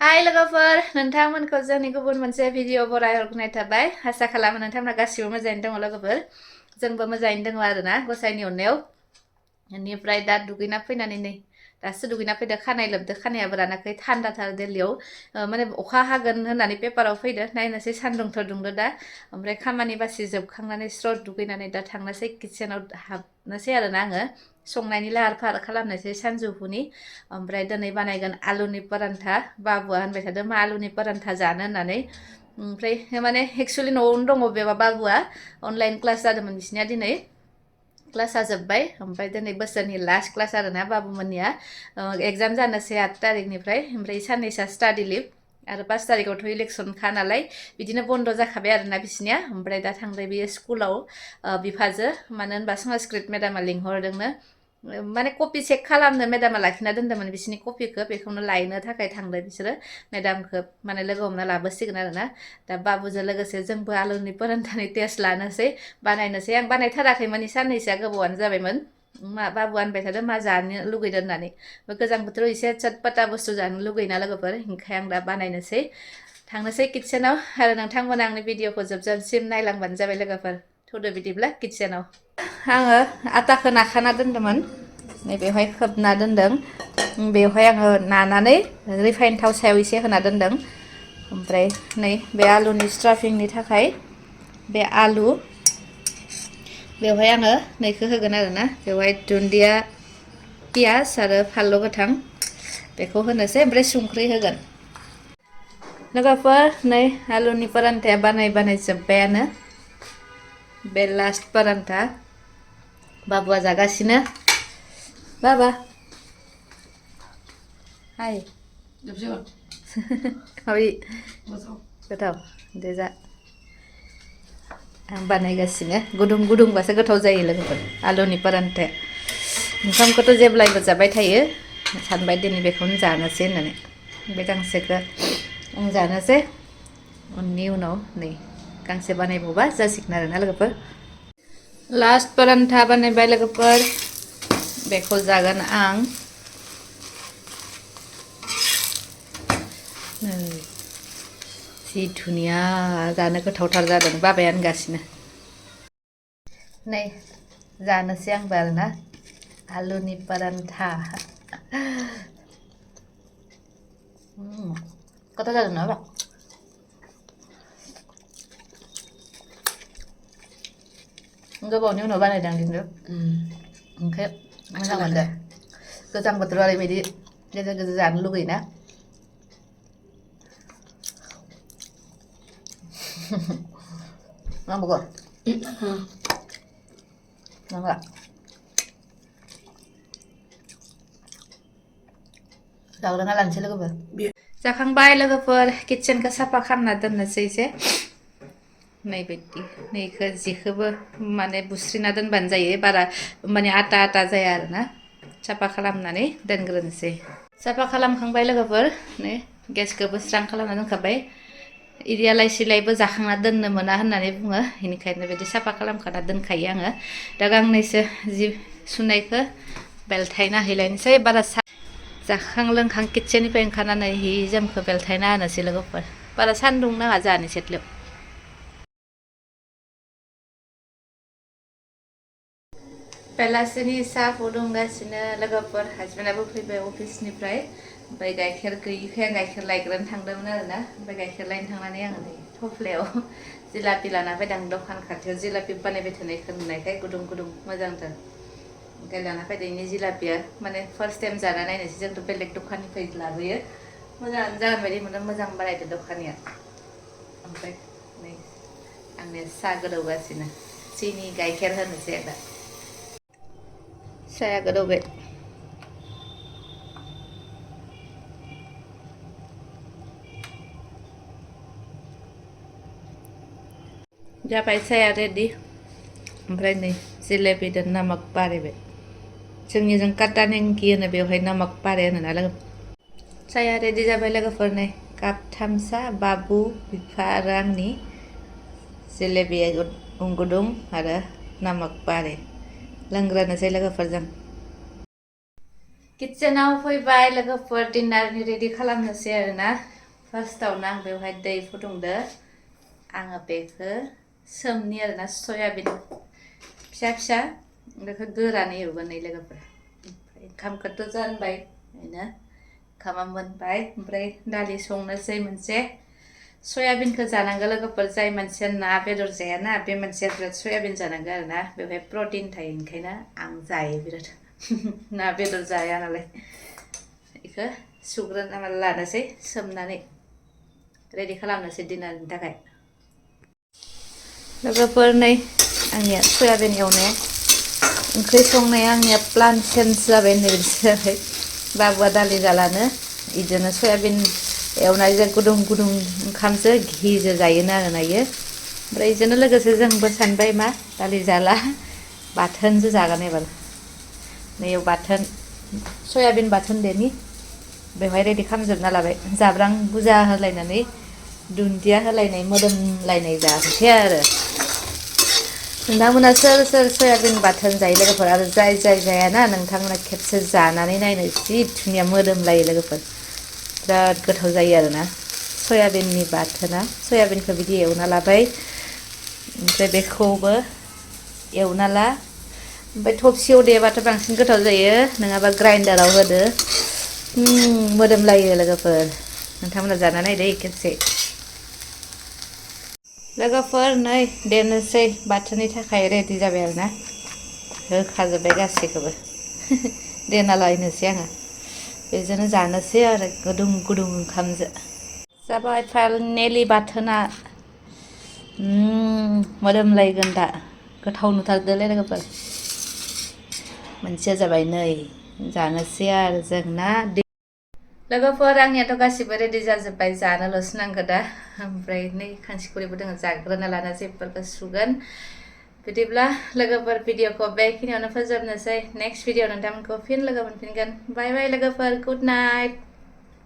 हाय लोगोफोर नोंथांमोनखौ जोंनि गुबुन मोनसे भिडिअ बराय हरनाय थाबाय आसा खालामो नोंथांमोना गासिबो मोजाङैनो दङ लोगोफोर जोंबो मोजाङैनो दङ आरोना गसाइनि अननायाव बेनिफ्राय दा दुगैना फैनानै नै दासो दुगैना फैदो खानाय लोबदो खानायाबो रानाखै थान्दाथार दिल्लीयाव माने अखा हागोन होननानै पेपाराव फैदो नायनोसै सान्दुंथ' दुंदो दा ओमफ्राय खामानि बासि जोबखांनानै स्र' दुगैनानै दा थांनोसै किचेनाव हाबनोसै आरोना आङो संनायनि लाहार फाहार खालामनोसै सानजौफुनि ओमफ्राय दिनै बानायगोन आलुनि परान्था बाबुआ होनबाय थादों मा आलुनि परान्था जानो होननानै ओमफ्राय माने एक्सुअलि न'आवनो दङ बेबा बाबुआ अनलाइन क्लास जादोंमोन बिसिनिया दिनै क्लासा जोब्बाय ओमफ्राय दिनै बोसोरनि लास्ट क्लास आरोना बाबुमोननिया एग्जाम जानोसै 8 तारिखनिफ्राय ओमफ्राय साननैसोआ स्टाडि लिभ आरो 5 तारिखआवथ' इलेक्सनखा नालाय बिदिनो बन्द' जाखाबाय आरोना बिसिनिया ओमफ्राय दा थांबाय बियो स्कुलाव बिफाजो मानो होनबा संस्कृत मेदामा लिंहरदोंनो माने कपि चेक खालामनो मेदामा लाखिना दोन्दोंमोन बिसिनि कपिखौ बेखौनो लायनो थाखाय थांदों बिसोरो मेदामखौ माने लोगो हमना लाबोसिगोन आरोना दा बाबुजों लोगोसे जोंबो आलुनि परान्थानि टेस्ट लानोसै बानायनोसै आं बानायथाराखैमोन साननैसोआ गोबावानो जाबायमोन बाबुआ होनबाय थादों मा जानो लुगैदों होननानै गोजां बोथोराव एसे चटपटा बुस्थु जानो लुगैना लोगोफोर ओंखायनो आं दा बानायनोसै थांनोसै किचेनाव आरो नोंथांमोना आंनि भिडिअखौ जोबजासिम नायलांबानो जाबाय लोगोफोर थौदो बिदिब्ला किचेनाव आङो आटाखौ नाखाना दोन्दोंमोन नैबेवहाय खोबना दोन्दों बेवहाय आङो नानानै रिफाइन थाव सायाव एसे होना दोन्दों ओमफ्राय नै बे आलुनि स्टाफिंनि थाखाय बे आलु बेवहाय आङो नैखौ होगोन आरोना बेवहाय दुन्दिया पियाज आरो फानलु गोथां बेखौ होनोसै ओमफ्राय संख्रि होगोन लोगोफोर नै आलुनि परान्थाया बानाय जोब्बायानो बे लास्ट परान्था बाबुआ जागासिनो बाबा हाय माबि गोथाव दे जा आं बानायगासिनो गुदुं गुदुंबासो गोथाव जायो लोगोफोर आलुनि परान्थाया ओंखामखौथ' जेब्लायबो जाबाय थायो सानबाय दिनै बेखौनो जानोसै होननानै बे गांसेखौ आं जानोसै उननि उनाव नै गांसे बानायबावबा जासिगोन आरोना लोगोफोर लास्ट परान्था बानायबाय लोगोफोर बेखौ जागोन आं जि धुनिया जानो गोथावथार जादों बाबाया होनगासिनो नै जानोसै आंबो आरोना आलुनि परान्था गोथाव जादों ना गोबावनि उनाव बानायदों खिन्थु ओंखाय मोजां मोनदों गोजां बोथोराव ओरैबायदि गेजेर गेजेर जानो लुगैयोना नांबावगौ नांला जाग्रोना लानोसै लोगोफोर जाखांबाय लोगोफोर किचेनखौ साफा खालामना दोननोसै एसे नैबायदि नैखौ जिखौबो माने बुस्रिना दोनबानो जायो बारा माने आटा आटा जाया आरोना साफा खालामनानै दोनग्रोनोसै साफा खालामखांबाय लोगोफोर नै गेसखौबो स्रां खालामना दोनखाबाय इरियालाय सिलायबो जाखांना दोननो मोना होननानै बुङो बेनिखायनो बिदि साफा खालामखाना दोनखायो आङो दा गांनैसो जि सुनायखौ बेलथायना हैलायनोसै बारा जाखां लोंखां किचेननिफ्राय ओंखारनानै हि जोमखौ बेलथायना होनोसै लोगोफोर बारा सान्दुं नाङा जोंहानि सिथ्लायाव बेलासिनि साहा फुदुंगासिनो लोगोफोर हासबेन्डआबो फैबाय अफिसनिफ्राय ओमफ्राय गाइखेर गैयिखाय आं गाइखेर लायग्रोनो थांदोंमोन आरोना ओमफ्राय गाइखेर लायनो थांनानै आङो नै थफ्लायाव जिलापि लाना फैदों आं दखान खाथियाव जिलापि बानायबाय थानायखौ नुनायखाय गुदुं गुदुं मोजांथार ओमफ्राय लाना फैदों बेनि जिलापिया माने फार्स्ट टाइम जाना नायनोसै जोंथ' बेलेग दखाननिफ्राय लाबोयो मोजाङानो जागोन बायदि मोनदों मोजां बानायदो दखानिया ओमफ्राय नै आंनिया साहा गोदौगासिनो सिनि गाइखेर होनोसै आरो दा साया गोदौबाय जाबाय साया रेडि ओमफ्राय नै जिलापिजों नामक बारायबाय जोंनिजों काटा नेंखि होनो बेवहाय नामक बाराय होनो ना साया रेडि जाबाय लोगोफोर नै कापथाम सा बाबु बिफा आरो आंनि जिलेबिया गुदुं गुदुं आरो नामक बारे लोंग्रोनोसै लोगोफोरजों किचेनाव फैबाय लोगोफोर डिनारनि रेडि खालामनोसै आरोना फार्स्टआवनो आं बेवहाय दै फुदुंदो आङो बेखौ सोमनि आरोना सयाबिन फिसा फिसा बेखौ गोरानै एवगोन लोगोफोर ओंखामखौथ' जानबाय बेनो ओंखामा मोनबाय ओमफ्राय दालि संनोसै मोनसे सयाबिनखौ जानांगौ लोगोफोर जाय मानसिया ना बेदर जायाना बे मानसिया बिराद सयाबिन जानांगौ आरोना बेवहाय प्रटिन थायो ओंखायनो आं जायो बिराद ना बेदर जाया नालाय बेखौ सुग्रोना लानोसै सोमनानै रेडि खालामनोसै डिनारनि थाखाय लोगोफोर नै आंनिया सयाबिन एवनाया ओंख्रि संनाया आंनिया प्लान चेन्ज जाबाय होननाय बायदि जाबाय बाबुआ दालि जालानो बिदिनो सयाबिन एवनायजों गुदुं गुदुं ओंखामजों घिजों जायोनो आरोना इयो ओमफ्राय बिदिनो लोगोसे जोंबो सानबाय मा दालि जाला बाथोनसो जागोन एबार नैयाव बाथोन सयाबिन बाथोन देनि बेवहाय रेडि खालामजोबना लाबाय जाब्रां बुजा होलायनानै दुन्दिया होलायनाय मोदोमलायनाय जानोसै आरो नोंथांमोना सोर सोर सयाबिन बाथोन जायो लोगोफोर आरो जाय जायाना नोंथांमोना खेबसे जानानै नायनो जि धुनिया मोदोमलायो लोगोफोर बिराद गोथाव जायो आरोना सयाबिननि बाथोना सयाबिनखौ बिदि एवना लाबाय ओमफ्राय बेखौबो एवना ला ओमफ्राय थबसियाव देबाथ' बांसिन गोथाव जायो नङाबा ग्राइन्डाराव होदो मोदोमलायो लोगोफोर नोंथांमोना जाना नायदो खेबसे लोगोफोर नै देनोसै बाथोननि थाखाय रेडि जाबाय आरोना होखाजोब्बाय गासैखौबो देना लायनोसै आङो बेजोंनो जानोसै आरो गुदुं गुदुं ओंखामजों जाबाय फाइनेलि बाथोना मोदोमलायगोन दा गोथाव नुथारदोलै लोगोफोर मोनसेया जाबाय नै जानोसै आरो जोंना लोगोफोर आंनियाथ' गासिबो रेडि जाजोब्बाय जानोल'सो नांगौ दा ओमफ्राय नै खांसिखुरैबो दङ जाग्रोना लानोसै बेफोरखौ सुगोन बिदिब्ला लोगोफोर भिडिअखौ बेखिनियावनो फोजोबनोसै नेक्स्ट भिडिअ नोंथांमोनखौ फिन लोगो मोनफिनगोन बाय बाय लोगोफोर गुड नाइट